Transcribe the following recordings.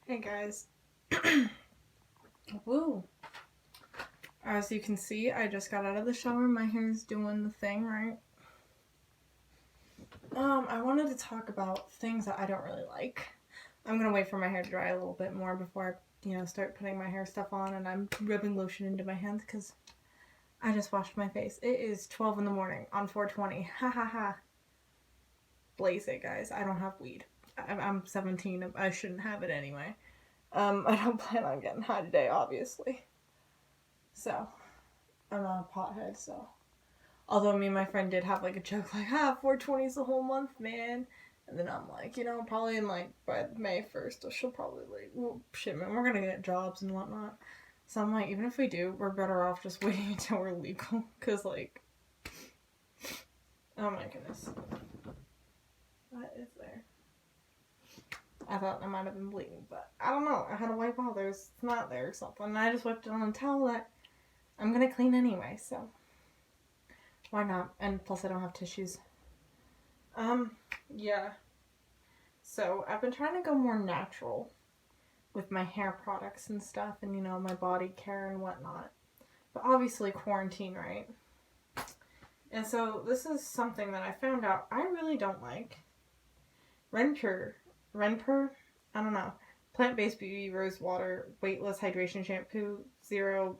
Hey guys. Woo. As you can see, I just got out of the shower. My hair's doing the thing, right? I wanted to talk about things that I don't really like. I'm gonna wait for my hair to dry a little bit more before I, start putting my hair stuff on, and I'm rubbing lotion into my hands because I just washed my face. It is 12 in the morning on 420. Ha ha ha. Blaze it, guys. I don't have weed. I'm 17. I shouldn't have it anyway. I don't plan on getting high today, obviously. So, I'm not a pothead, so. Although me and my friend did have like a joke, like, 420 is the whole month, man. And then I'm like, probably in like by May 1st, she'll probably like, well, shit, man, we're gonna get jobs and whatnot. So I'm like, even if we do, we're better off just waiting until we're legal. Cause like, oh my goodness. What is there? I thought I might have been bleeding, but I don't know. I had to wipe all those. It's not there or something. And I just wiped it on a towel that I'm gonna clean anyway, so. Why not? And plus I don't have tissues. Yeah. So I've been trying to go more natural with my hair products and stuff and, my body care and whatnot. But obviously quarantine, right? And so this is something that I found out I really don't like. Renpure, I don't know. Plant-based beauty, rose water, weightless hydration shampoo, zero,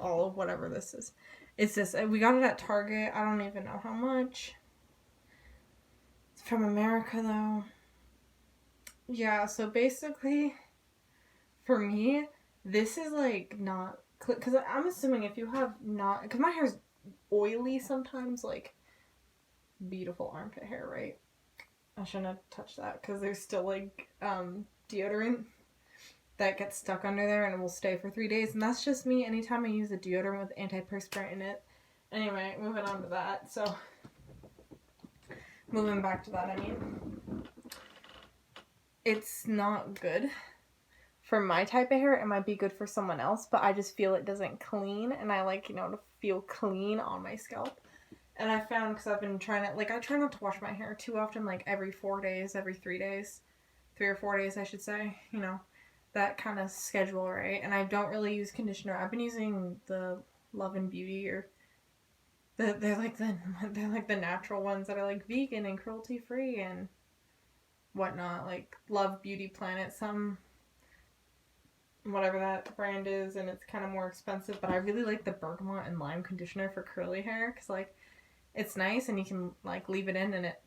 all of whatever this is. It's this. We got it at Target. I don't even know how much. It's from America, though. Yeah, so basically, for me, this is like not. Because I'm assuming if you have not. Because my hair's oily sometimes, like beautiful armpit hair, right? I shouldn't have touched that because there's still like deodorant that gets stuck under there and it will stay for 3 days. And that's just me anytime I use a deodorant with antiperspirant in it. Anyway, moving on to that. So, moving back to that, it's not good for my type of hair. It might be good for someone else, but I just feel it doesn't clean. And I like, to feel clean on my scalp. And I found, because I've been trying to, I try not to wash my hair too often, like every 4 days, every 3 days. 3 or 4 days, I should say, that kind of schedule, right? And I don't really use conditioner. I've been using the Love and Beauty, or they're like the natural ones that are like vegan and cruelty free and whatnot, like Love Beauty Planet, some whatever that brand is, and it's kind of more expensive. But I really like the bergamot and lime conditioner for curly hair because it's nice and you can leave it in and it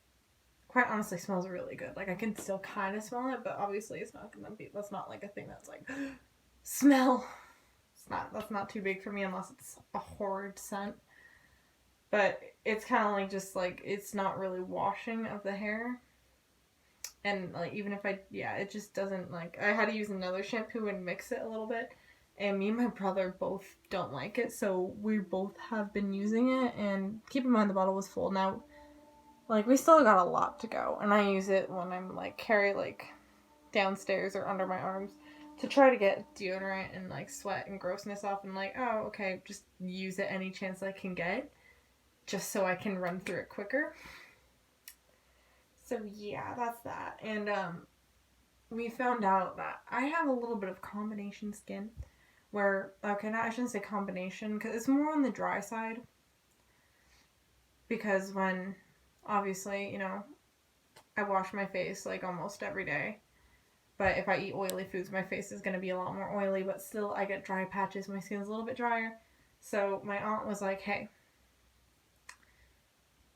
quite honestly smells really good. I can still kind of smell it, but obviously it's not gonna be. That's not a thing that's smell. That's not too big for me unless it's a horrid scent. But it's kind of just it's not really washing of the hair. And even if it just doesn't I had to use another shampoo and mix it a little bit. And me and my brother both don't like it, so we both have been using it. And keep in mind the bottle was full. Now, we still got a lot to go. And I use it when I'm carry downstairs or under my arms to try to get deodorant and sweat and grossness off. And oh, okay, just use it any chance I can get, just so I can run through it quicker. So yeah, that's that. And we found out that I have a little bit of combination skin where, okay, I shouldn't say combination because it's more on the dry side. Because when, obviously, I wash my face almost every day. But if I eat oily foods, my face is going to be a lot more oily, but still I get dry patches. My skin's a little bit drier. So my aunt was like, hey,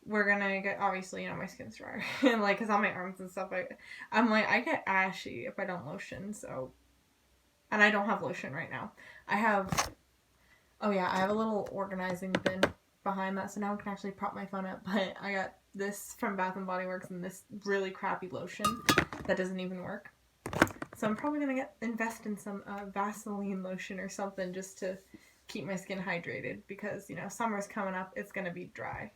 we're gonna get, obviously, my skin's drier. And because on my arms and stuff, I get ashy if I don't lotion, so. And I don't have lotion right now. I have a little organizing bin behind that, so now I can actually prop my phone up. But I got this from Bath and Body Works and this really crappy lotion that doesn't even work. So I'm probably gonna invest in some Vaseline lotion or something just to keep my skin hydrated because, summer's coming up, it's gonna be dry.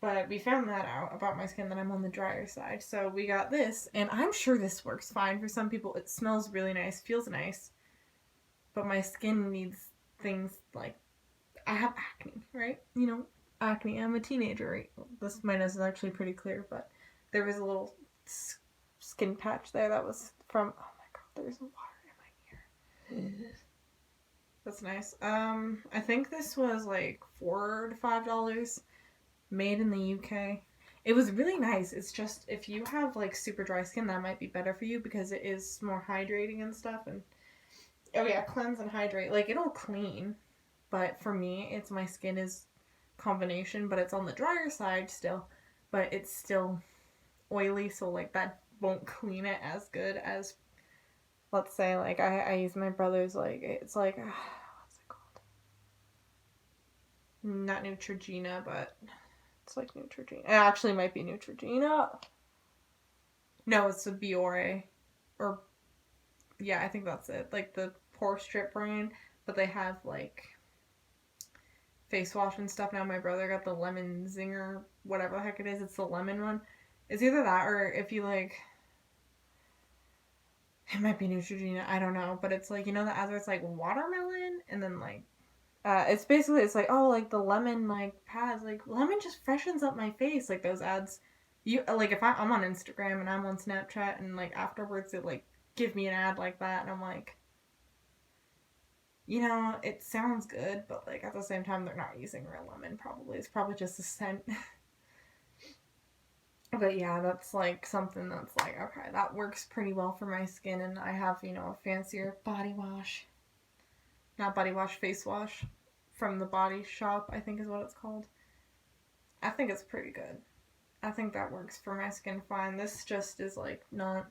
But we found that out about my skin, that I'm on the drier side. So we got this, and I'm sure this works fine for some people. It smells really nice, feels nice. But my skin needs things I have acne, right? Acne. I'm a teenager, right? My nose is actually pretty clear, but there was a little skin patch there that was from, oh my god, There's water in my ear. That's nice. I think this was like $4 to $5, made in the UK. It was really nice. It's just if you have like super dry skin, that might be better for you because it is more hydrating and stuff. And oh yeah, cleanse and hydrate. Like it'll clean, but for me, it's my skin is combination, but it's on the drier side still, but it's still oily, so like that won't clean it as good as, let's say, like I use my brother's, like it's like what's it called? Not Neutrogena, but it's like Neutrogena. It actually might be Neutrogena. No, it's the Biore, or yeah, I think that's it. Like the pore strip brand, but they have like face wash and stuff now. My brother got the lemon zinger, whatever the heck it is. It's the lemon one. It's either that or if you like, it might be Neutrogena. I don't know, but it's like, you know, the ads where it's like watermelon and then like, it's basically, it's like, oh, like the lemon like pads, like lemon just freshens up my face. Like those ads, you like if I'm on Instagram and I'm on Snapchat and like afterwards it like give me an ad like that and I'm like, you know, it sounds good, but like at the same time they're not using real lemon. Probably it's probably just a scent. But yeah, that's like something that's like, okay, that works pretty well for my skin. And I have, you know, a fancier body wash, not body wash, face wash from the Body Shop, I think is what it's called. I think it's pretty good. I think that works for my skin fine. This just is like not,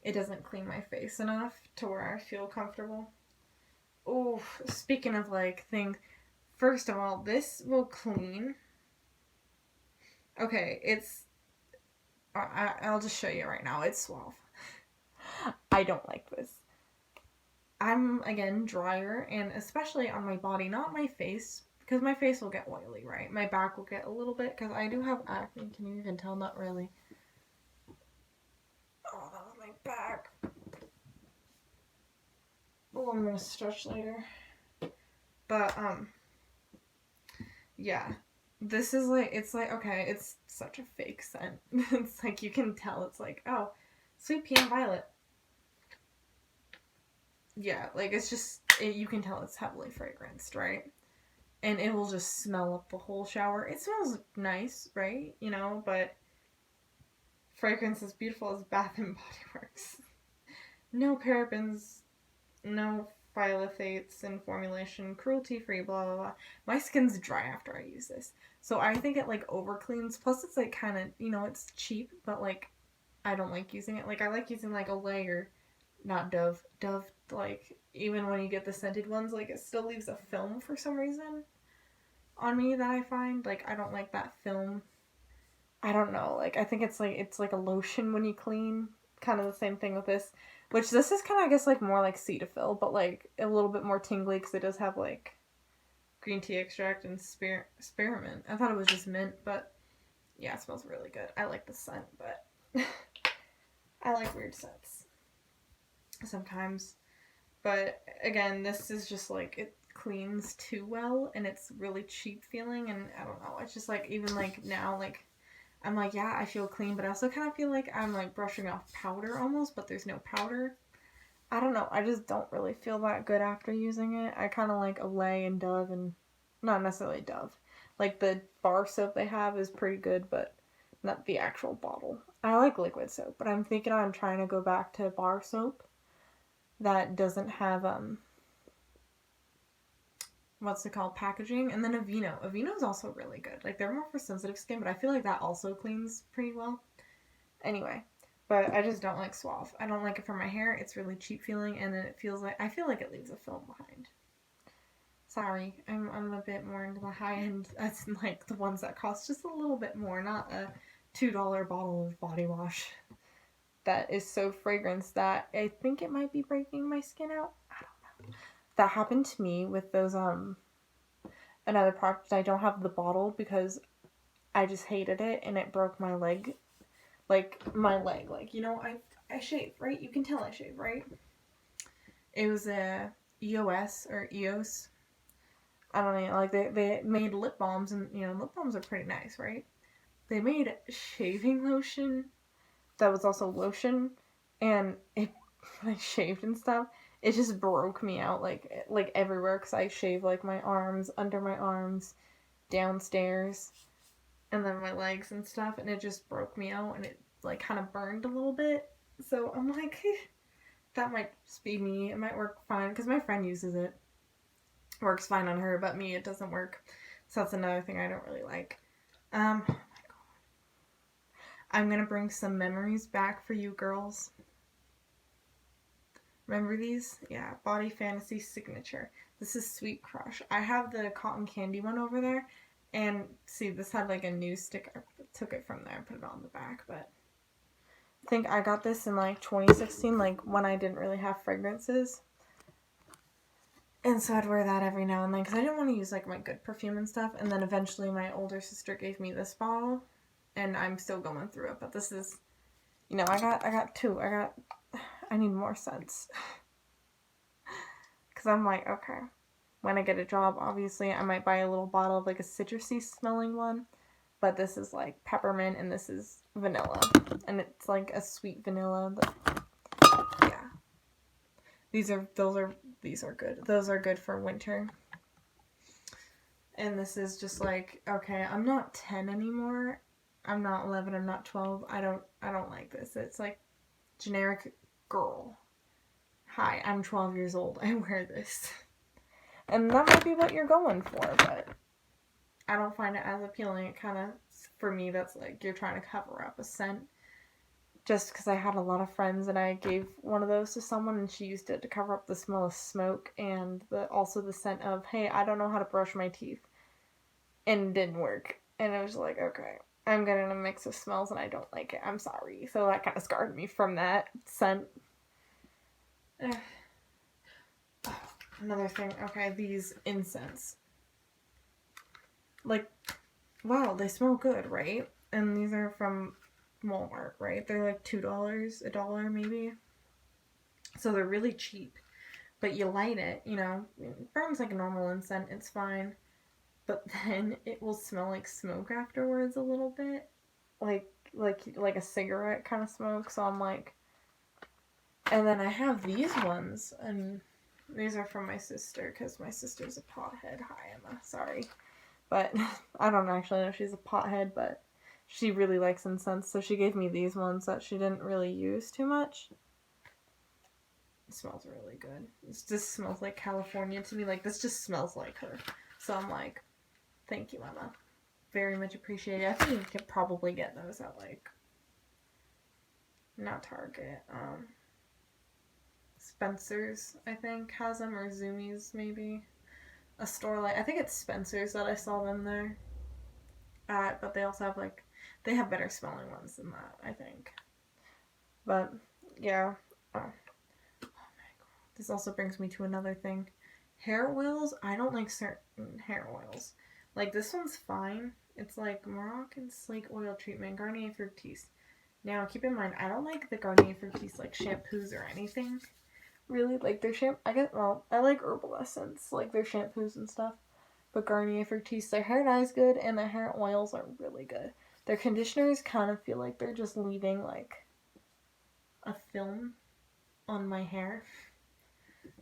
it doesn't clean my face enough to where I feel comfortable. Oh, speaking of like things, first of all, this will clean. Okay, I'll just show you right now. It's Suave. I don't like this. I'm, again, drier, and especially on my body, not my face, because my face will get oily, right? My back will get a little bit, because I do have acne. Can you even tell? Not really. Oh, that was my back. Oh, I'm gonna stretch later. But, yeah. This is like, it's like, okay, it's such a fake scent. It's like, you can tell, it's like, oh, sweet pea and violet. Yeah, like, it's just, you can tell it's heavily fragranced, right? And it will just smell up the whole shower. It smells nice, right? You know, but fragrance as beautiful as Bath and Body Works. No parabens, no phthalates in formulation, cruelty-free, blah, blah, blah. My skin's dry after I use this. So I think it, like, over-cleans. Plus, it's, like, kind of, you know, it's cheap, but, like, I don't like using it. Like, I like using, like, Olay or, not Dove. Dove, like, even when you get the scented ones, like, it still leaves a film for some reason on me that I find. Like, I don't like that film. I don't know. Like, I think it's like a lotion when you clean. Kind of the same thing with this. Which this is kind of, I guess, like more like Cetaphil, but like a little bit more tingly because it does have like green tea extract and spearmint. I thought it was just mint, but yeah, it smells really good. I like the scent, but I like weird scents sometimes. But again, this is just like, it cleans too well and it's really cheap feeling, and I don't know. It's just like, even like now, like I'm like, yeah, I feel clean, but I also kind of feel like I'm like brushing off powder almost, but there's no powder. I don't know. I just don't really feel that good after using it. I kind of like Olay and Dove, and not necessarily Dove. Like the bar soap they have is pretty good, but not the actual bottle. I like liquid soap, but I'm thinking I'm trying to go back to bar soap that doesn't have what's it called, packaging. And then Aveeno. Aveeno is also really good. Like, they're more for sensitive skin, but I feel like that also cleans pretty well. Anyway, but I just don't like Suave. I don't like it for my hair. It's really cheap feeling, and then it feels like, I feel like it leaves a film behind. Sorry, I'm a bit more into the high end. That's like the ones that cost just a little bit more, not a $2 bottle of body wash that is so fragranced that I think it might be breaking my skin out. I don't know. That happened to me with those another product. I don't have the bottle because I just hated it and it broke my leg. Like my leg, like, you know, I shave, right? You can tell I shave, right? It was a EOS or EOS. I don't know, like they made lip balms, and you know, lip balms are pretty nice, right? They made shaving lotion that was also lotion, and it when I shaved and stuff, it just broke me out like everywhere because I shave like my arms, under my arms, downstairs, and then my legs and stuff, and it just broke me out, and it like kind of burned a little bit. So I'm like, that might just be me. It might work fine because my friend uses it. Works fine on her, but me, it doesn't work. So that's another thing I don't really like. Oh my god. I'm gonna bring some memories back for you girls. Remember these? Yeah, Body Fantasy Signature. This is Sweet Crush. I have the cotton candy one over there. And see, this had like a new sticker. I took it from there and put it on the back. But I think I got this in like 2016, like when I didn't really have fragrances. And so I'd wear that every now and then because I didn't want to use like my good perfume and stuff. And then eventually my older sister gave me this bottle. And I'm still going through it. But this is, you know, I got two. I need more scents. Because I'm like, okay, when I get a job, obviously, I might buy a little bottle of like a citrusy smelling one. But this is like peppermint and this is vanilla. And it's like a sweet vanilla. But yeah. These are good. Those are good for winter. And this is just like, okay, I'm not 10 anymore. I'm not 11, I'm not 12. I don't like this. It's like generic girl. Hi, I'm 12 years old. I wear this. And that might be what you're going for, but I don't find it as appealing. It kind of, for me, that's like you're trying to cover up a scent. Just because I had a lot of friends and I gave one of those to someone and she used it to cover up the smell of smoke and also the scent of, hey, I don't know how to brush my teeth. And it didn't work. And it was like, okay, I'm getting a mix of smells and I don't like it. I'm sorry. So that kind of scarred me from that scent. Another thing, okay, these incense. Like, wow, they smell good, right? And these are from Walmart, right? They're like $2, $1 maybe. So they're really cheap. But you light it, you know, it burns like a normal incense, it's fine. But then it will smell like smoke afterwards a little bit. Like a cigarette kind of smoke. So I'm like, and then I have these ones, and these are from my sister because my sister's a pothead. Hi, Emma. Sorry, but I don't actually know if she's a pothead, but she really likes incense, so she gave me these ones that she didn't really use too much. It smells really good. This just smells like California to me. Like, this just smells like her. So I'm like, thank you, Emma. Very much appreciated. I think you could probably get those at like, not Target, Spencer's, I think, has them, or Zumiez, maybe. A store like, I think it's Spencer's that I saw them there at, but they also have like, they have better smelling ones than that, I think. But, yeah. Oh my god. This also brings me to another thing. Hair oils, I don't like certain hair oils. Like, this one's fine. It's like Moroccan Slake Oil Treatment, Garnier Fructis. Now, keep in mind, I don't like the Garnier Fructis, like, shampoos or anything. Really, like, their I like Herbal Essence, like, their shampoos and stuff. But Garnier Fructis, their hair dye is good, and their hair oils are really good. Their conditioners kind of feel like they're just leaving, like, a film on my hair.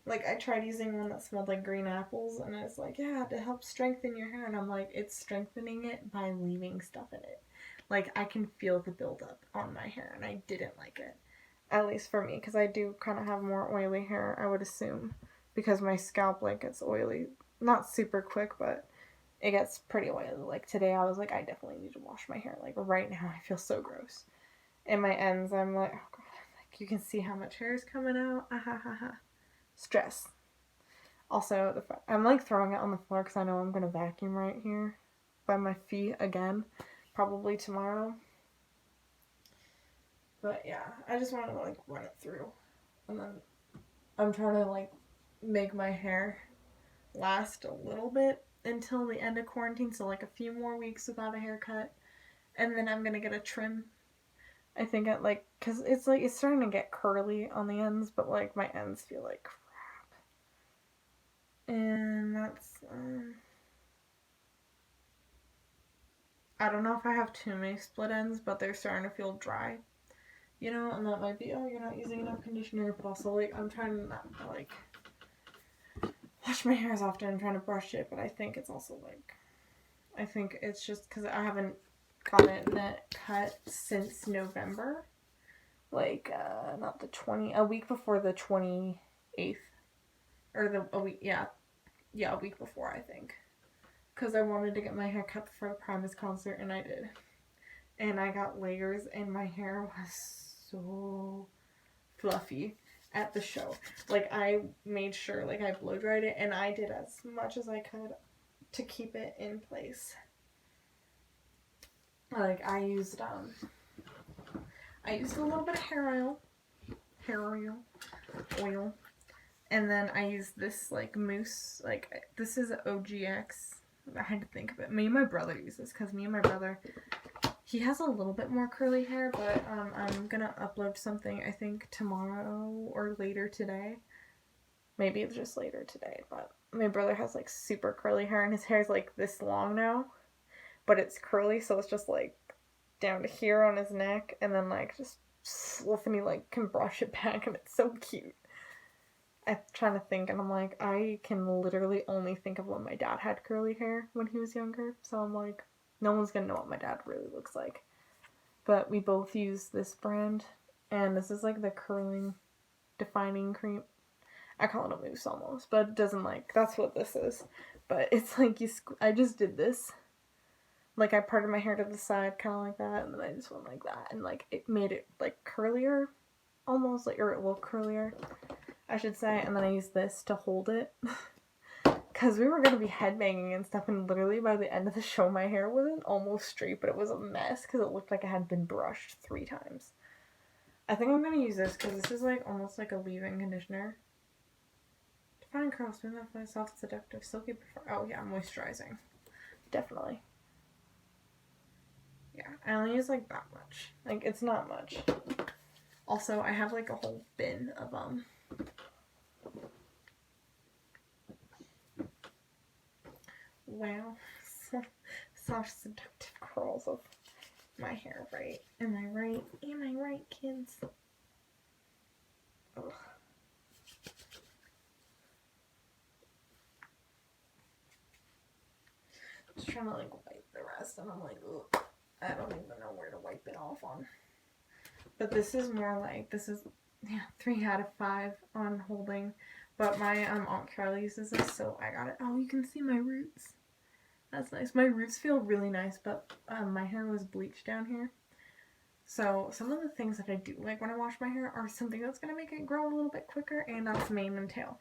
Like, I tried using one that smelled like green apples, and I was like, yeah, to help strengthen your hair. And I'm like, it's strengthening it by leaving stuff in it. Like, I can feel the buildup on my hair, and I didn't like it. At least for me, because I do kind of have more oily hair, I would assume. Because my scalp, like, gets oily. Not super quick, but it gets pretty oily. Like, today I was like, I definitely need to wash my hair. Like, right now I feel so gross. And my ends, I'm like, oh god, like, you can see how much hair is coming out. Ah ha ha ha. Stress. Also, I'm like throwing it on the floor because I know I'm going to vacuum right here by my feet again, probably tomorrow. But yeah, I just want to like run it through. And then I'm trying to like make my hair last a little bit until the end of quarantine, so like a few more weeks without a haircut. And then I'm going to get a trim. I think because it's like, it's starting to get curly on the ends, but like my ends feel like crap. And that's, I don't know if I have too many split ends, but they're starting to feel dry. You know, and that might be, oh, you're not using enough conditioner, but also, like, I'm trying not to, like, wash my hair as often. I'm trying to brush it, but I think it's also, like, I think it's just because I haven't gotten it cut since November. Like, not the a week before the 28th. Or a week, yeah, a week before, I think. Because I wanted to get my hair cut for the Primus concert, and I did. And I got layers, and my hair was so fluffy at the show. Like, I made sure, like, I blow dried it, and I did as much as I could to keep it in place. Like, I used a little bit of hair oil, and then I used this, like, mousse, like, this is OGX. I had to think of it. Me and my brother use this, because me and my brother, he has a little bit more curly hair, but I'm gonna upload something, I think, tomorrow or later today. Maybe it's just later today, but my brother has, like, super curly hair, and his hair's, like, this long now, but it's curly, so it's just, like, down to here on his neck, and then, like, just Stephanie, like, can brush it back, and it's so cute. I'm trying to think, and I'm like, I can literally only think of when my dad had curly hair when he was younger, so I'm like, no one's gonna know what my dad really looks like. But we both use this brand, and this is, like, the curling defining cream. I call it a mousse almost, but it doesn't, like, that's what this is. But it's like, I just did this. Like, I parted my hair to the side, kind of like that, and then I just went like that, and, like, it made it, like, curlier, almost, like, or, well, curlier, I should say, and then I used this to hold it, because we were going to be headbanging and stuff, and literally by the end of the show, my hair wasn't almost straight, but it was a mess, because it looked like it had been brushed 3 times. I think I'm going to use this, because this is, like, almost like a leave-in conditioner. Define curls, smooth and soft, seductive, silky, oh yeah, moisturizing. Definitely. Yeah, I only use, like, that much. Like, it's not much. Also, I have, like, a whole bin of, wow, soft, seductive curls of my hair, right? Am I right? Am I right, kids? Ugh. Just trying to, like, wipe the rest, and I'm like, ugh, I don't even know where to wipe it off on. But this is more like, this is, yeah, 3 out of 5 on holding. But my Aunt Carly uses this, so I got it. Oh, you can see my roots. That's nice. My roots feel really nice, but my hair was bleached down here. So some of the things that I do like when I wash my hair are something that's going to make it grow a little bit quicker, and that's mane and tail.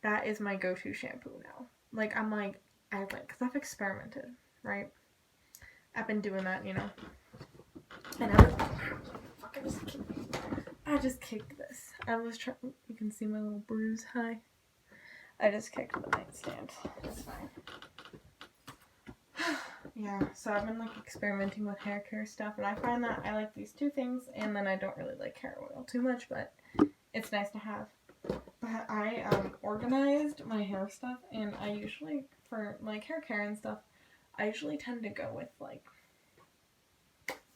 That is my go-to shampoo now. Like, I'm like, because I've experimented, right? I've been doing that, you know. And I just kicked this. I was trying, you can see my little bruise. Hi. I just kicked the nightstand. It's fine. Yeah, so I've been, like, experimenting with hair care stuff, and I find that I like these 2 things, and then I don't really like hair oil too much, but it's nice to have. But I organized my hair stuff, and I usually, for, like, hair care and stuff, I usually tend to go with, like,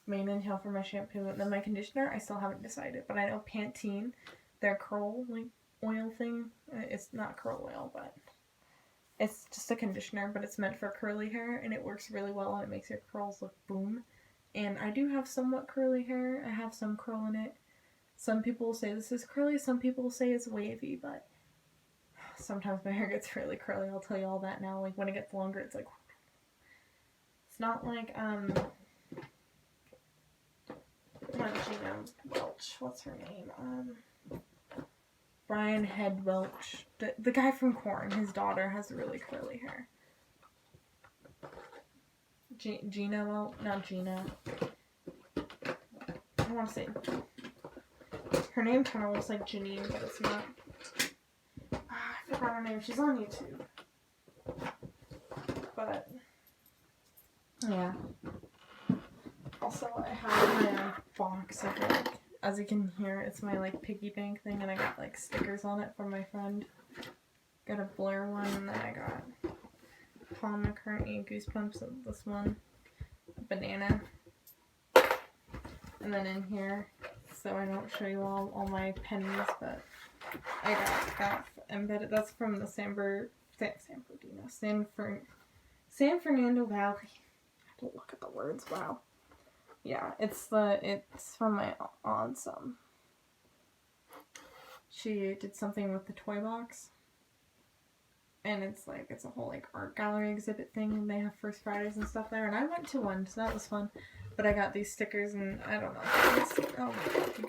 mane and tail for my shampoo, and then my conditioner, I still haven't decided, but I know Pantene, their curl, like, oil thing, it's not curl oil, but it's just a conditioner, but it's meant for curly hair, and it works really well, and it makes your curls look boom. And I do have somewhat curly hair. I have some curl in it. Some people say this is curly, some people say it's wavy, but sometimes my hair gets really curly. I'll tell you all that now. Like, when it gets longer, it's like, it's not like, not Gina Welch. What's her name? Brian Head Welch. The guy from Korn. His daughter has really curly hair. Gina Welch? Not Gina. I want to say... Her name kind of looks like Janine, but it's not. I forgot her name. She's on YouTube. But, yeah. Also, I have my box of, like, as you can hear, it's my, like, piggy bank thing, and I got, like, stickers on it from my friend. Got a Blur one, and then I got Paul McCartney Goosebumps, this one, banana. And then in here, so I don't show you all my pennies, but I got embedded. That's from the San Fernando Valley. I have to look at the words. Wow. Yeah, it's from my aunt's. She did something with the toy box, and it's a whole like art gallery exhibit thing, and they have First Fridays and stuff there, and I went to one, so that was fun. But I got these stickers, and I don't know.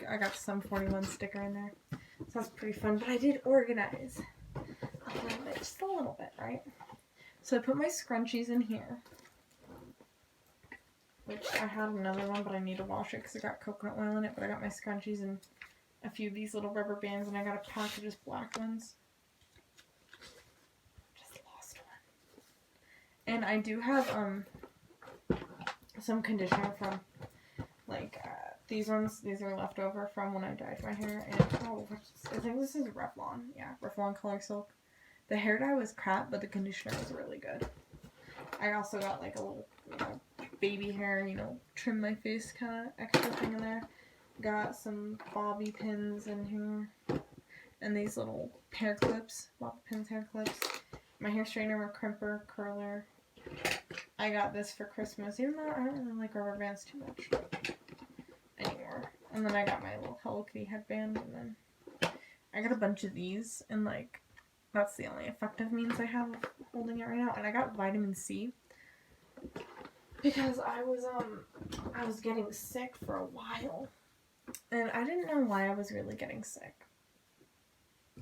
I got some 41 sticker in there, so that's pretty fun. But I did organize a little bit, just a little bit, right? So I put my scrunchies in here, which I had another one, but I need to wash it because it got coconut oil in it. But I got my scrunchies and a few of these little rubber bands, and I got a pack of just black ones. Just lost one. And I do have some conditioner from these ones. These are left over from when I dyed my hair. And I think this is Revlon. Yeah, Revlon Color Silk. The hair dye was crap, but the conditioner was really good. I also got like a little, baby hair, trim my face kind of extra thing in there. Got some bobby pins in here. And these little hair clips. Bobby pins, hair clips. My hair straightener, my crimper, curler. I got this for Christmas, even though I don't really like rubber bands too much anymore. And then I got my little Hello Kitty headband, and then I got a bunch of these, and that's the only effective means I have of holding it right now. And I got vitamin C because I was getting sick for a while, and I didn't know why I was really getting sick.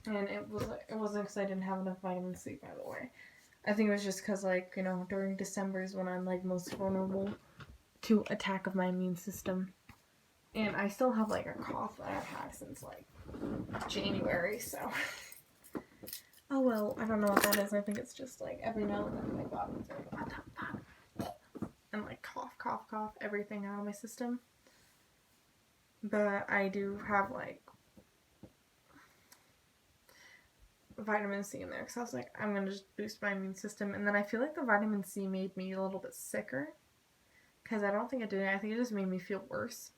And it wasn't because I didn't have enough vitamin C, by the way. I think it was just because, during December is when I'm, most vulnerable to attack of my immune system. And I still have, a cough that I've had since, January, so. Oh, well, I don't know what that is. I think it's just, every now and then my body's and, cough, everything out of my system. But I do have, vitamin C in there, because I was like, I'm going to just boost my immune system. And then I feel like the vitamin C made me a little bit sicker, because I don't think it did. I think it just made me feel worse.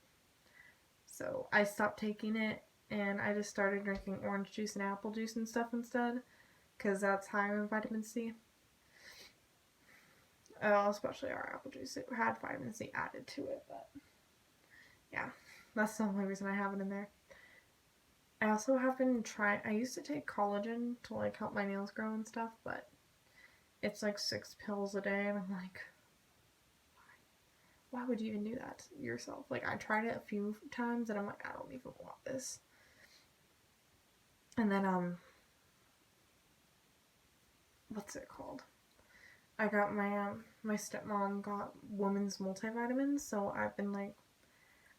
So I stopped taking it, and I just started drinking orange juice and apple juice and stuff instead, because that's higher in vitamin C. Especially our apple juice. It had vitamin C added to it, but yeah, that's the only reason I have it in there. I also have been trying, I used to take collagen to help my nails grow and stuff, but it's 6 pills a day, and I'm like, why would you even do that to yourself? I tried it a few times, and I'm like, I don't even want this. And then, what's it called? I got my stepmom got women's multivitamins, so I've been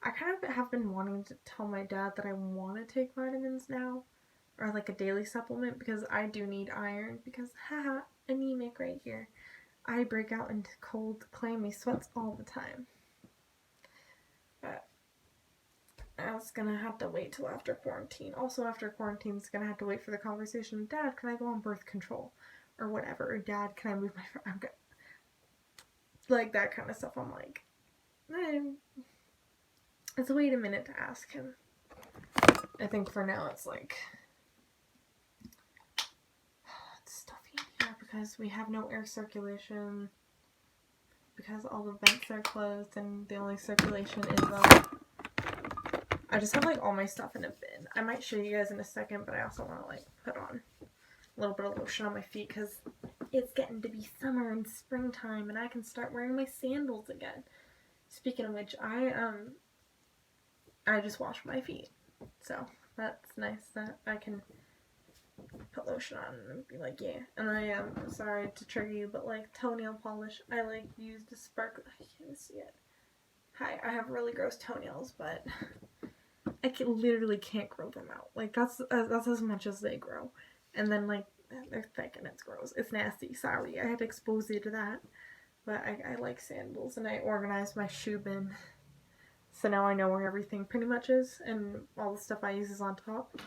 I kind of have been wanting to tell my dad that I want to take vitamins now, or a daily supplement, because I do need iron, because haha, anemic right here. I break out into cold, clammy sweats all the time. But I was gonna have to wait till after quarantine. Also, after quarantine, it's gonna have to wait for the conversation. Dad, can I go on birth control? Or whatever. Or Dad, can I move my... I'm good. That kind of stuff. I'm like... Let's wait a minute to ask him. I think for now it's it's stuffy in here because we have no air circulation. Because all the vents are closed and the only circulation is I just have all my stuff in a bin. I might show you guys in a second, but I also want to put on a little bit of lotion on my feet because it's getting to be summer and springtime and I can start wearing my sandals again. Speaking of which, I just wash my feet, so that's nice that I can put lotion on and be like, yeah. And I am sorry to trigger you, but toenail polish, I used a sparkle. I can't see it. Hi, I have really gross toenails, but I literally can't grow them out. That's as much as they grow, and then they're thick and it's gross. It's nasty. Sorry, I had to expose you to that. But I like sandals, and I organized my shoe bin. So now I know where everything pretty much is, and all the stuff I use is on top.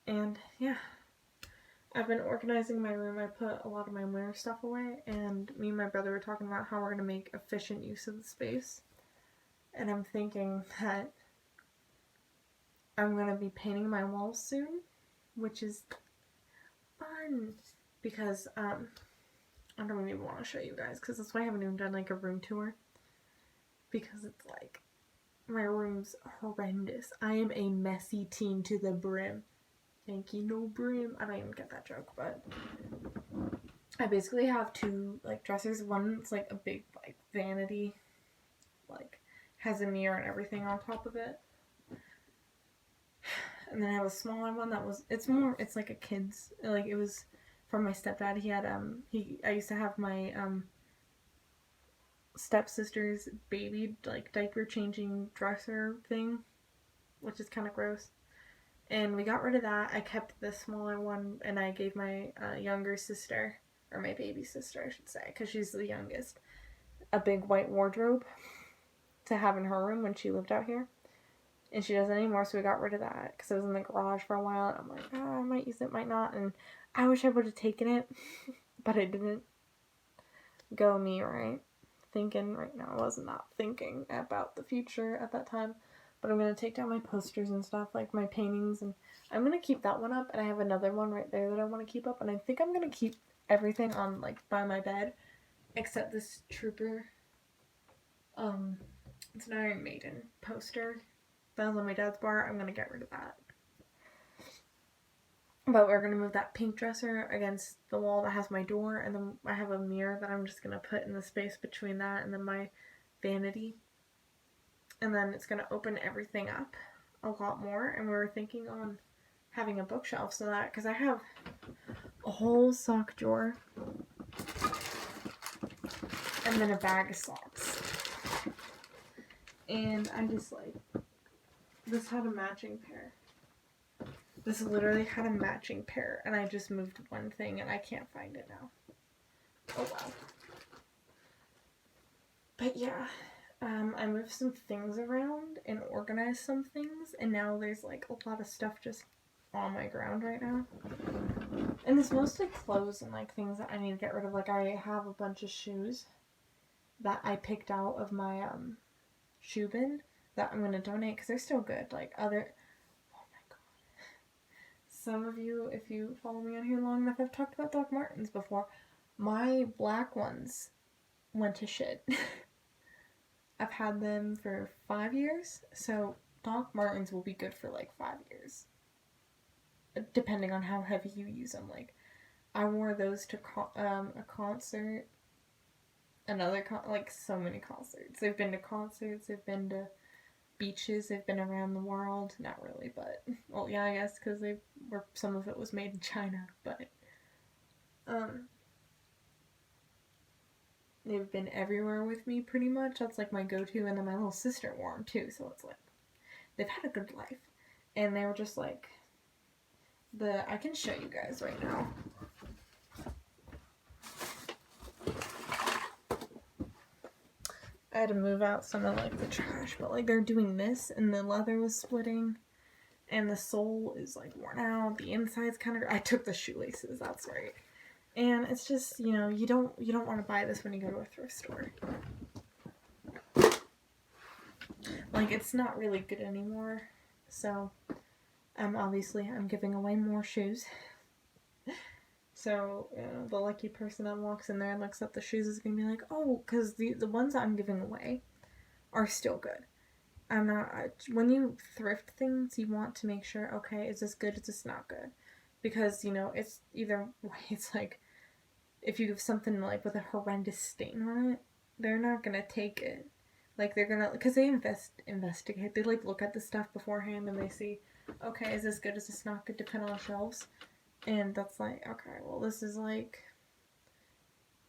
And yeah, I've been organizing my room. I put a lot of my winter stuff away, and me and my brother were talking about how we're going to make efficient use of the space. And I'm thinking that I'm gonna be painting my walls soon, which is fun because I don't even want to show you guys because that's why I haven't even done like a room tour, because it's like my room's horrendous. I am a messy teen to the brim. Thank you, no brim. I don't even get that joke, but I basically have two like dressers. One's like a big like vanity, like has a mirror and everything on top of it. And then I have a smaller one that was, it's like a kid's, like it was from my stepdad. He had I used to have my stepsister's baby like diaper changing dresser thing, which is kind of gross. And we got rid of that. I kept the smaller one, and I gave my younger sister, or my baby sister, I should say, because she's the youngest, a big white wardrobe to have in her room when she lived out here. And she doesn't anymore, so we got rid of that because it was in the garage for a while. And I'm like, I might use it, might not. And I wish I would have taken it, but I didn't. Go me, right? Thinking right now. I was not thinking about the future at that time. But I'm going to take down my posters and stuff, like my paintings. And I'm going to keep that one up. And I have another one right there that I want to keep up. And I think I'm going to keep everything on, like, by my bed. Except this Trooper. It's an Iron Maiden poster. That was on my dad's bar. I'm going to get rid of that. But we're going to move that pink dresser against the wall that has my door. And then I have a mirror that I'm just going to put in the space between that and then my vanity. And then it's going to open everything up a lot more. And we were thinking on having a bookshelf so that, because I have a whole sock drawer and then a bag of socks. And I just like, this had a matching pair. This literally had a matching pair, and I just moved one thing, and I can't find it now. Oh, well. But yeah, I moved some things around and organized some things, and now there's, like, a lot of stuff just on my ground right now. And it's mostly clothes and, like, things that I need to get rid of. Like, I have a bunch of shoes that I picked out of my, shoe bin that I'm going to donate, because they're still good. Like, some of you, if you follow me on here long enough, I've talked about Doc Martens before. My black ones went to shit. I've had them for 5 years, so Doc Martens will be good for like 5 years. Depending on how heavy you use them. Like, I wore those to a concert, like so many concerts. They've been to concerts, they've been to beaches, they've been around the world. Not really, but well, yeah, I guess because some of it was made in China, but they've been everywhere with me pretty much. That's like my go-to. And then my little sister wore them too, so it's like they've had a good life. And they were just like I can show you guys right now. I had to move out some of like the trash, but like they're doing this, and the leather was splitting, and the sole is like worn out. The inside's kind of. I took the shoelaces. That's right. And it's just, you know, you don't want to buy this when you go to a thrift store. Like, it's not really good anymore. So, obviously I'm giving away more shoes. So, the lucky person that walks in there and looks up the shoes is going to be like, oh, because the ones that I'm giving away are still good. When you thrift things, you want to make sure, okay, is this good, is this not good? Because, you know, it's either way, it's like, if you give something like with a horrendous stain on it, they're not going to take it. Like, they're going to, because they investigate, they like look at the stuff beforehand and they see, okay, is this good, is this not good, to put on shelves? And that's like, okay, well, this is like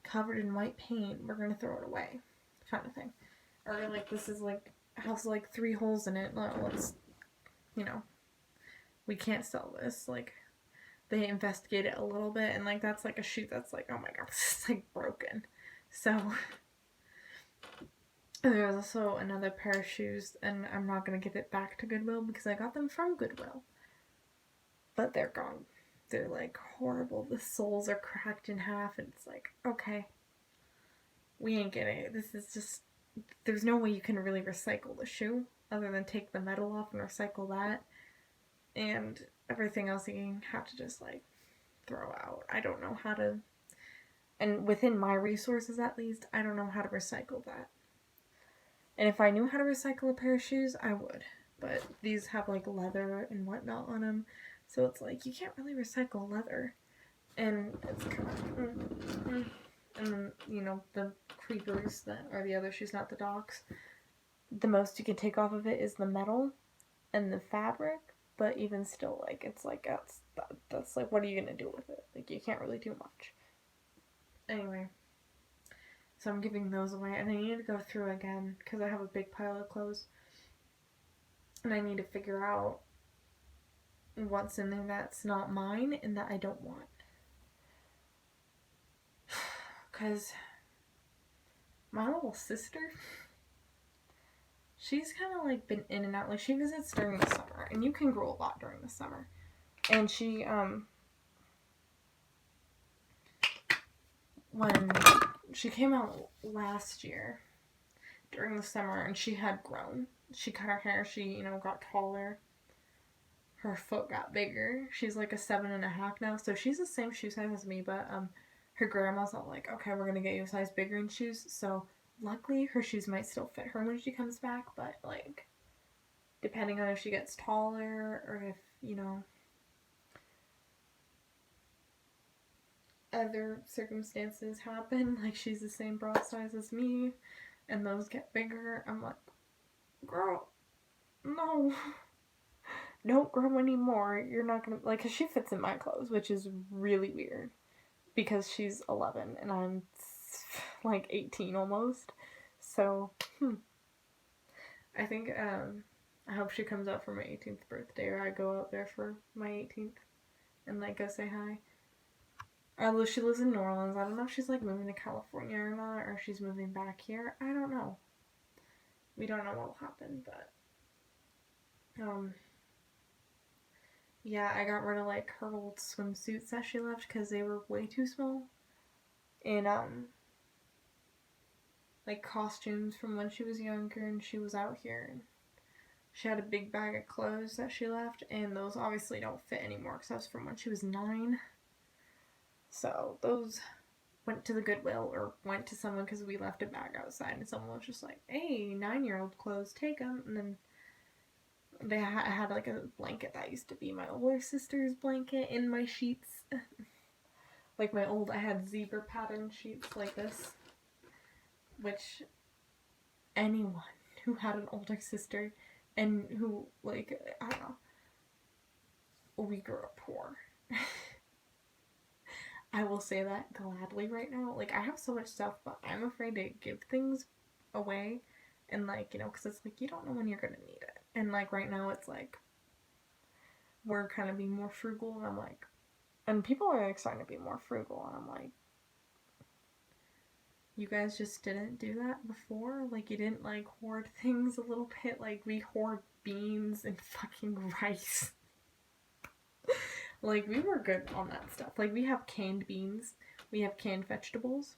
covered in white paint, we're going to throw it away, kind of thing. Or like, this is like, has like 3 holes in it, let's, you know, we can't sell this. Like, they investigate it a little bit, and like, that's like a shoe that's like, oh my god, this is like broken. So, there's also another pair of shoes, and I'm not going to give it back to Goodwill because I got them from Goodwill. But they're gone. They're like horrible. The soles are cracked in half, and it's like, okay, we ain't getting it. This is just there's no way you can really recycle the shoe other than take the metal off and recycle that. And everything else you have to just like throw out. I don't know how to, and within my resources at least, I don't know how to recycle that. And if I knew how to recycle a pair of shoes, I would. But these have like leather and whatnot on them, so it's like you can't really recycle leather. And it's kind of, and then, you know, the creepers that are the other shoes, not the Docs. The most you can take off of it is the metal and the fabric, but even still, like, it's like, that's like, what are you gonna do with it? Like, you can't really do much. Anyway, so I'm giving those away, and I need to go through again, because I have a big pile of clothes, and I need to figure out what's in there that's not mine and that I don't want. Because my little sister, she's kind of like been in and out. Like, she visits during the summer, and you can grow a lot during the summer. And she, when she came out last year during the summer, and she had grown. She cut her hair, she, you know, got taller. Her foot got bigger. She's like a 7.5 now, so she's the same shoe size as me, but, her grandma's all like, okay, we're gonna get you a size bigger in shoes, so luckily her shoes might still fit her when she comes back, but, like, depending on if she gets taller, or if, you know, other circumstances happen, like she's the same bra size as me, and those get bigger, I'm like, girl, no, don't grow anymore, you're not gonna, like, cause she fits in my clothes, which is really weird, because she's 11, and I'm, like, 18 almost, so, I think, I hope she comes out for my 18th birthday, or I go out there for my 18th, and, like, go say hi. Although she lives in New Orleans, I don't know if she's, like, moving to California or not, or if she's moving back here. I don't know. We don't know what will happen, but, yeah, I got rid of, like, her old swimsuits that she left, because they were way too small, and, like, costumes from when she was younger, and she was out here, and she had a big bag of clothes that she left, and those obviously don't fit anymore, because that was from when she was 9, so those went to the Goodwill, or went to someone, because we left a bag outside, and someone was just like, hey, 9-year-old clothes, take them, and then I had like a blanket that used to be my older sister's blanket in my sheets, like I had zebra pattern sheets like this, which anyone who had an older sister, and who, like, I don't know, we grew up poor. I will say that gladly right now. Like, I have so much stuff, but I'm afraid to give things away. And, like, you know, because it's like, you don't know when you're going to need it. And, like, right now it's like, we're kind of being more frugal. And I'm like, and people are like starting to be more frugal. And I'm like, you guys just didn't do that before? Like, you didn't, like, hoard things a little bit? Like, we hoard beans and fucking rice. Like, we were good on that stuff. Like, we have canned beans, we have canned vegetables,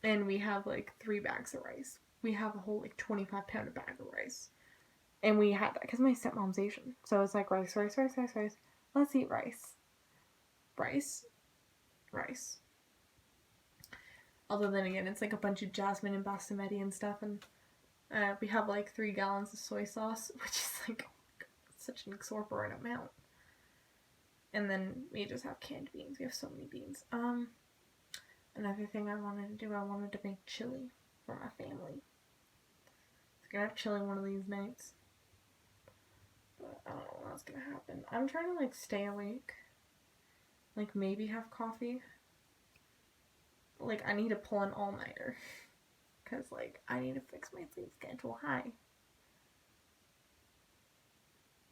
and we have, like, 3 bags of rice. We have a whole, like, 25-pound bag of rice. And we had that because my stepmom's Asian. So it's like rice. Let's eat rice. Rice. Although then again, it's like a bunch of jasmine and basmati and stuff. And we have, like, 3 gallons of soy sauce, which is, like, oh my God, such an exorbitant amount. And then we just have canned beans. We have so many beans. Another thing I wanted to do, I wanted to make chili for my family. I'm gonna have chili one of these nights. But I don't know when that's gonna happen. I'm trying to, like, stay awake. Like, maybe have coffee. Like, I need to pull an all-nighter. Because, like, I need to fix my sleep schedule. Hi.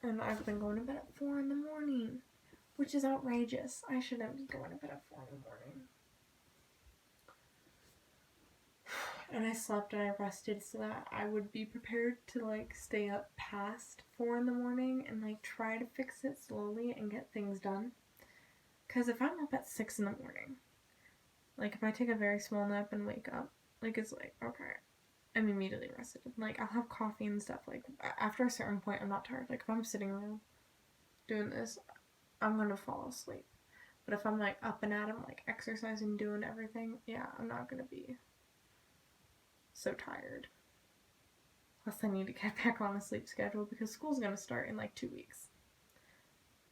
And I've been going to bed at 4 in the morning. Which is outrageous. I shouldn't be going to bed at 4 in the morning. And I slept and I rested so that I would be prepared to, like, stay up past 4 in the morning and, like, try to fix it slowly and get things done. Because if I'm up at 6 in the morning, like, if I take a very small nap and wake up, like, it's like, okay, I'm immediately rested. Like, I'll have coffee and stuff. Like, after a certain point, I'm not tired. Like, if I'm sitting around doing this, I'm gonna fall asleep. But if I'm, like, up and at 'em, like, exercising, doing everything, yeah, I'm not gonna be so tired. Plus, I need to get back on a sleep schedule because school's gonna start in, like, 2 weeks.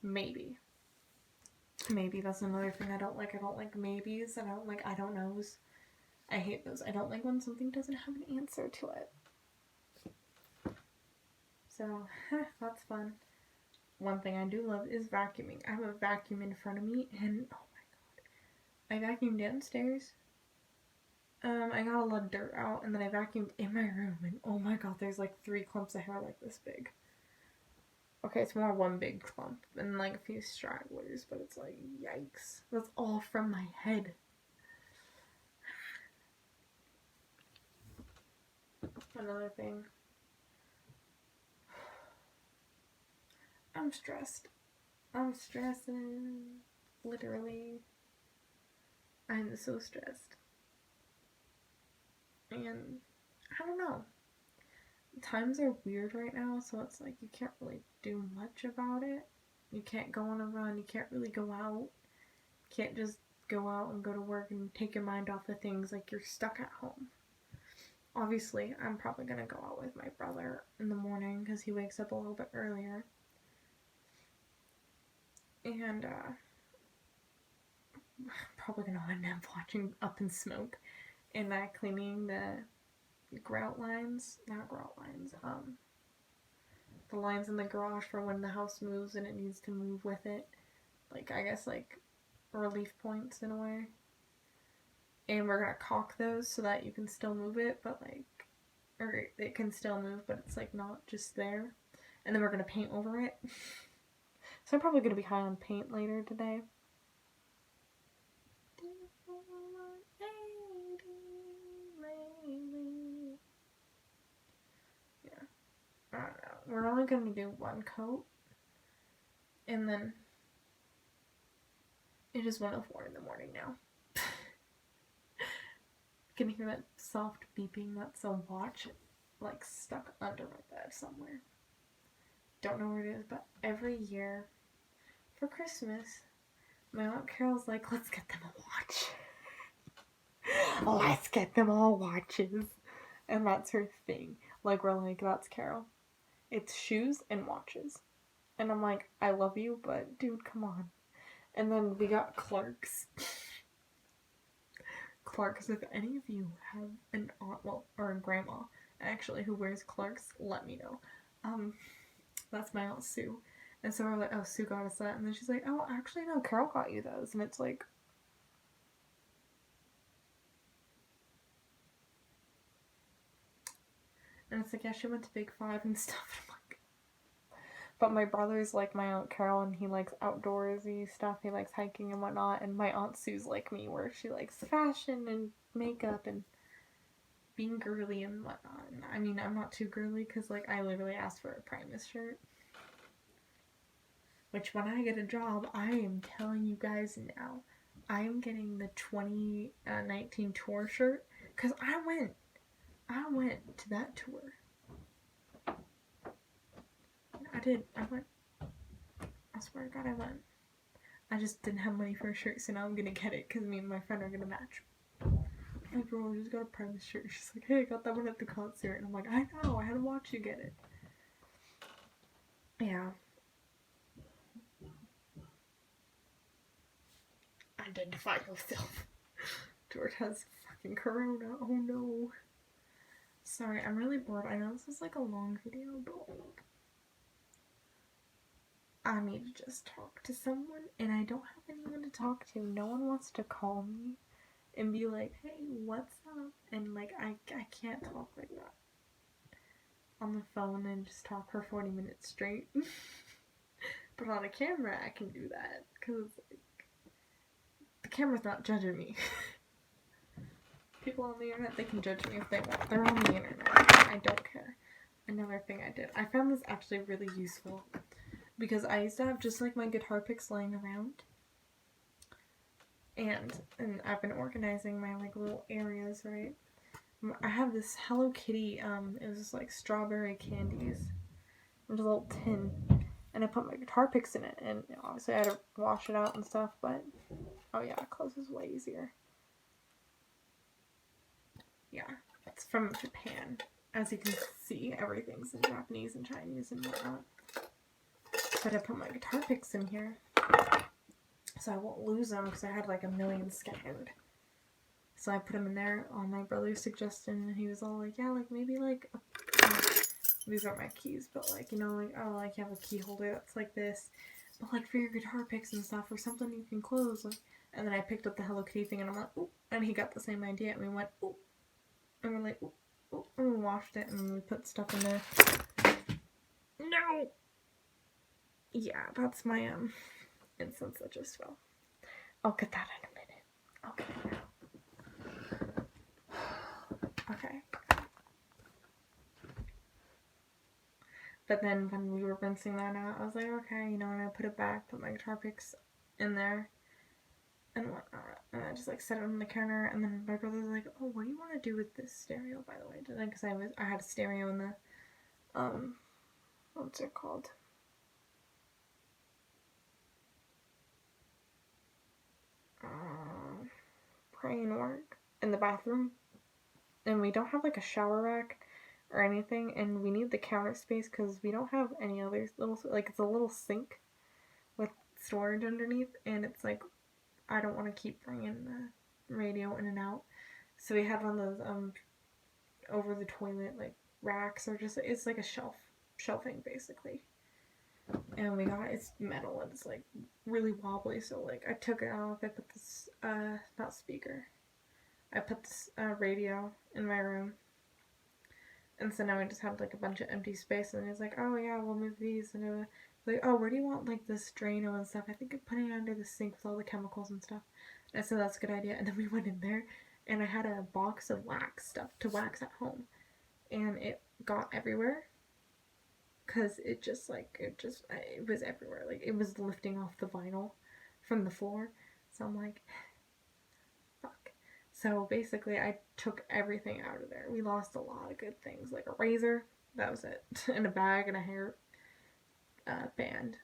Maybe. Maybe that's another thing I don't like. I don't like maybes, and I don't like I don't knows. I hate those. I don't like when something doesn't have an answer to it. So, that's fun. One thing I do love is vacuuming. I have a vacuum in front of me, and oh my god. I vacuumed downstairs. I got a lot of dirt out, and then I vacuumed in my room, and oh my god, there's like 3 clumps of hair like this big. Okay, it's more one big clump and like a few stragglers, but it's like, yikes. That's all from my head. Another thing. I'm stressed. I'm stressing. Literally. I'm so stressed. And I don't know. Times are weird right now, so it's like you can't really do much about it. You can't go on a run. You can't really go out. You can't just go out and go to work and take your mind off of things, like you're stuck at home. Obviously, I'm probably gonna go out with my brother in the morning because he wakes up a little bit earlier. And, probably gonna end up watching Up in Smoke and cleaning the grout lines. Not grout lines, the lines in the garage for when the house moves and it needs to move with it. Like, I guess, like, relief points in a way. And we're gonna caulk those so that you can still move it, but like, or it can still move, but it's like not just there. And then we're gonna paint over it. So I'm probably gonna be high on paint later today. Yeah. I don't know. We're only gonna do 1 coat. And then it is 1:04 in the morning now. You can hear that soft beeping. That's a watch, like, stuck under my bed somewhere. Don't know where it is, but every year for Christmas, my Aunt Carol's like, let's get them a watch. Let's get them all watches. And that's her thing. Like, we're like, that's Carol. It's shoes and watches. And I'm like, I love you, but dude, come on. And then we got Clark's. Clark's, if any of you have an aunt, well, or a grandma, actually, who wears Clark's, let me know. That's my Aunt Sue. And so we're like, oh, Sue got us that. And then she's like, oh, actually, no, Carol got you those. And it's like, and it's like, yeah, she went to Big Five and stuff. And I'm like, but my brother's like my Aunt Carol, and he likes outdoorsy stuff. He likes hiking and whatnot. And my Aunt Sue's like me, where she likes fashion and makeup and being girly and whatnot. And I mean, I'm not too girly because, like, I literally asked for a Primus shirt. Which, when I get a job, I am telling you guys now, I am getting the 2019 tour shirt. Because I went to that tour. I went. I swear to God, I went. I just didn't have money for a shirt, so now I'm gonna get it because me and my friend are gonna match. My girl just got a Primus shirt. She's like, hey, I got that one at the concert. And I'm like, I know, I had to watch you get it. Yeah. Identify yourself. George has fucking corona. Oh no. Sorry, I'm really bored. I know this is like a long video, but like, I need to just talk to someone, and I don't have anyone to talk to. No one wants to call me and be like, hey, what's up? And like, I can't talk like that on the phone and just talk for 40 minutes straight. But on a camera, I can do that, because like, the camera's not judging me. People on the internet, they can judge me if they want. They're on the internet. I don't care. Another thing I did. I found this actually really useful. Because I used to have just like my guitar picks laying around. And I've been organizing my like little areas, right? I have this Hello Kitty, it was just like strawberry candies. It was a little tin. And I put my guitar picks in it. And obviously I had to wash it out and stuff, but oh yeah, it closes way easier. Yeah, it's from Japan. As you can see, everything's in Japanese and Chinese and whatnot. But I put my guitar picks in here, so I won't lose them because I had like a million scattered. So I put them in there on my brother's suggestion, and he was all like, yeah, like maybe like, these aren't my keys, but like, you know, like, oh, like you have a key holder that's like this, but like for your guitar picks and stuff, or something you can close, like, and then I picked up the Hello Kitty thing, and I'm like, ooh, and he got the same idea, and we went, ooh, and we're like, ooh, ooh, and we washed it, and we put stuff in there. No! Yeah, that's my, incense that just fell. I'll get that in a minute. I'll get it now. Okay. But then when we were rinsing that out, I was like, okay, you know, and I put it back, put my guitar picks in there, and whatnot. And I just like set it on the counter, and then my brother was like, oh, what do you want to do with this stereo, by the way? Because I had a stereo in the, what's it called? Praying work in the bathroom. And we don't have like a shower rack or anything, and we need the counter space because we don't have any other little, like, it's a little sink with storage underneath, and it's like, I don't want to keep bringing the radio in and out, so we had one of those over the toilet like racks, or just, it's like a shelving basically, and we got, it's metal and it's like really wobbly, so like I took it off, I put this not speaker, I put this radio in my room. And so now we just have like a bunch of empty space, and he's like, oh yeah, we'll move these, and it was like, oh, where do you want like this Drano and stuff? I think I'm putting it under the sink with all the chemicals and stuff. And I said, that's a good idea. And then we went in there, and I had a box of wax stuff to wax at home, and it got everywhere, because it was everywhere. Like, it was lifting off the vinyl from the floor. So I'm like, fuck. So basically, I took everything out of there. We lost a lot of good things, like a razor, that was it, and a bag and a hair headband,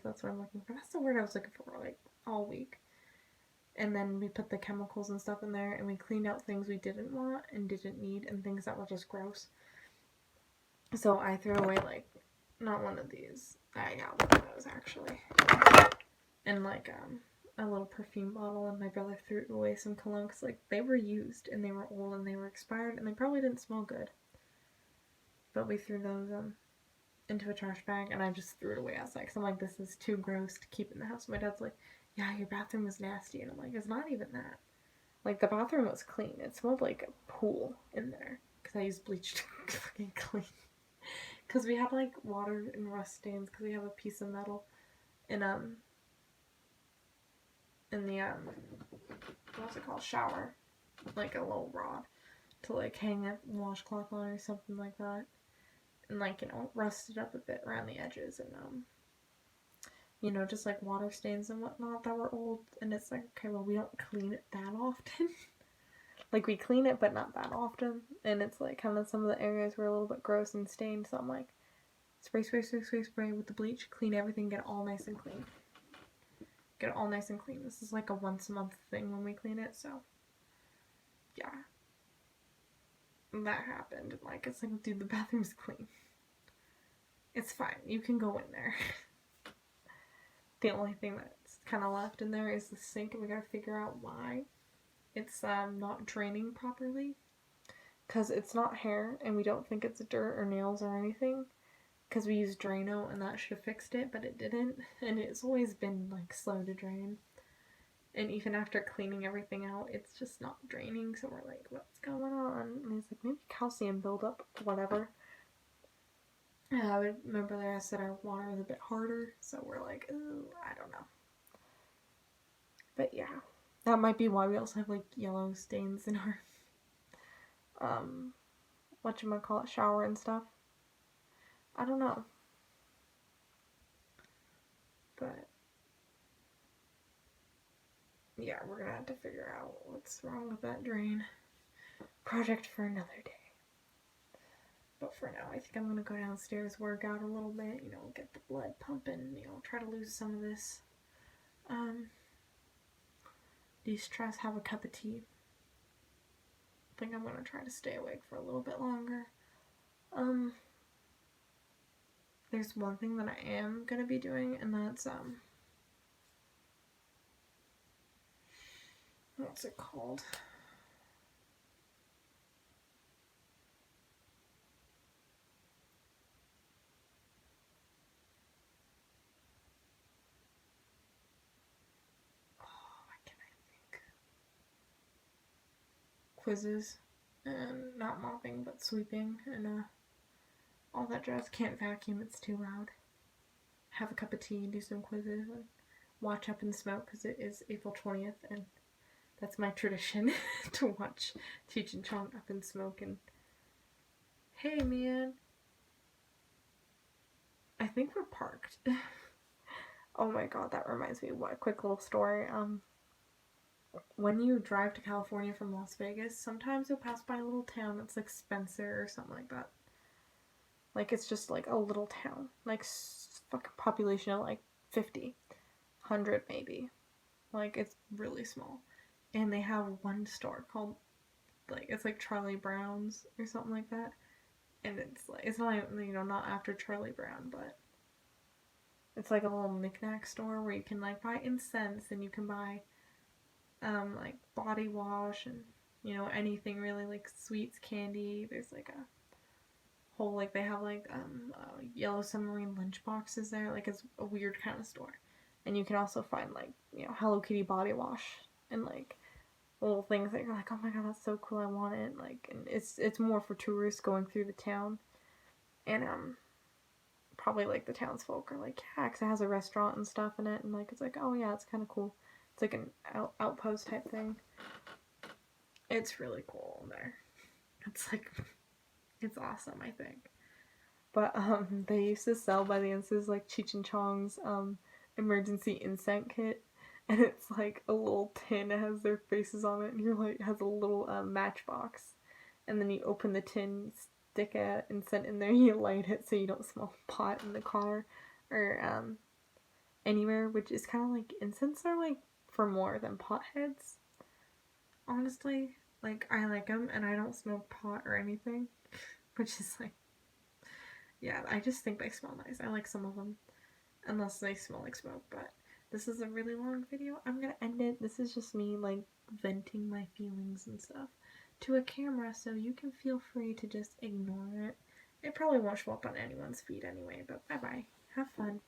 that's what I'm looking for. That's the word I was looking for, like, all week. And then we put the chemicals and stuff in there, and we cleaned out things we didn't want and didn't need, and things that were just gross. So I threw away, like, not one of these. I got one of those, actually. And, like, a little perfume bottle, and my brother threw away some cologne, because, like, they were used, and they were old, and they were expired, and they probably didn't smell good. But we threw those, into a trash bag, and I just threw it away outside, because I'm like, this is too gross to keep in the house. My dad's like, yeah, your bathroom is nasty, and I'm like, it's not even that. Like, the bathroom was clean. It smelled like a pool in there, because I used bleach to fucking clean. Because we had, like, water and rust stains, because we have a piece of metal in the, what's it called, shower, like a little rod, to, like, hang a washcloth on or something like that, and, like, you know, rusted up a bit around the edges, and, you know, just, like, water stains and whatnot that were old, and it's like, okay, well, we don't clean it that often. Like, we clean it, but not that often, and it's, like, kind of some of the areas were a little bit gross and stained, so I'm like, spray with the bleach, clean everything, get it all nice and clean. Get it all nice and clean. This is like a once a month thing when we clean it, so yeah. And that happened, and like, it's like, dude, the bathroom's clean. It's fine. You can go in there. The only thing that's kind of left in there is the sink, and we gotta figure out why it's not draining properly. Because it's not hair, and we don't think it's dirt or nails or anything. Because we used Drano, and that should have fixed it, but it didn't. And it's always been, like, slow to drain. And even after cleaning everything out, it's just not draining. So we're like, what's going on? And he's like, maybe calcium buildup, whatever. My brother said our water is a bit harder. So we're like, ooh, I don't know. But yeah, that might be why we also have, like, yellow stains in our, whatchamacallit, shower and stuff. I don't know. But yeah, we're gonna have to figure out what's wrong with that drain. Project for another day. But for now, I think I'm gonna go downstairs, work out a little bit, you know, get the blood pumping, you know, try to lose some of this. De-stress, have a cup of tea. I think I'm gonna try to stay awake for a little bit longer. There's one thing that I am gonna be doing, and that's, what's it called? Why can't I think? Quizzes, and not mopping, but sweeping, and, all that jazz. Can't vacuum, it's too loud. Have a cup of tea and do some quizzes, and watch Up and Smoke, because it is April 20th, and that's my tradition, to watch Cheech and Chong Up and Smoke. And hey man, I think we're parked. Oh my god, that reminds me, what a quick little story. When you drive to California from Las Vegas, sometimes you'll pass by a little town that's like Spencer or something like that. Like, it's just like a little town, like fucking population of like 50, 100 maybe. Like, it's really small. And they have one store called, like, it's like Charlie Brown's or something like that. And it's like, it's not, you know, not after Charlie Brown, but it's like a little knickknack store where you can like buy incense, and you can buy like body wash, and, you know, anything really, like sweets, candy. There's like a whole, like, they have like Yellow Submarine lunch boxes there. Like, it's a weird kind of store. And you can also find, like, you know, Hello Kitty body wash, and like little things that you're like, oh my god, that's so cool, I want it. Like, and it's more for tourists going through the town. And probably like the townsfolk are like, yeah, because it has a restaurant and stuff in it, and like, it's like, oh yeah, it's kind of cool. It's like an outpost type thing. It's really cool in there. It's like, it's awesome, I think. But they used to sell by the instances like Cheech and Chong's emergency incense kit, and it's like a little tin. It has their faces on it, and you're like, it has a little matchbox, and then you open the tin, stick a incense in there, you light it so you don't smell pot in the car or anywhere. Which is kind of like, incense are like for more than potheads. Honestly, like, I like them, and I don't smoke pot or anything, which is like, yeah, I just think they smell nice. I like some of them, unless they smell like smoke. But this is a really long video. I'm gonna end it. This is just me, like, venting my feelings and stuff to a camera, so you can feel free to just ignore it. It probably won't show up on anyone's feed anyway, but bye-bye. Have fun.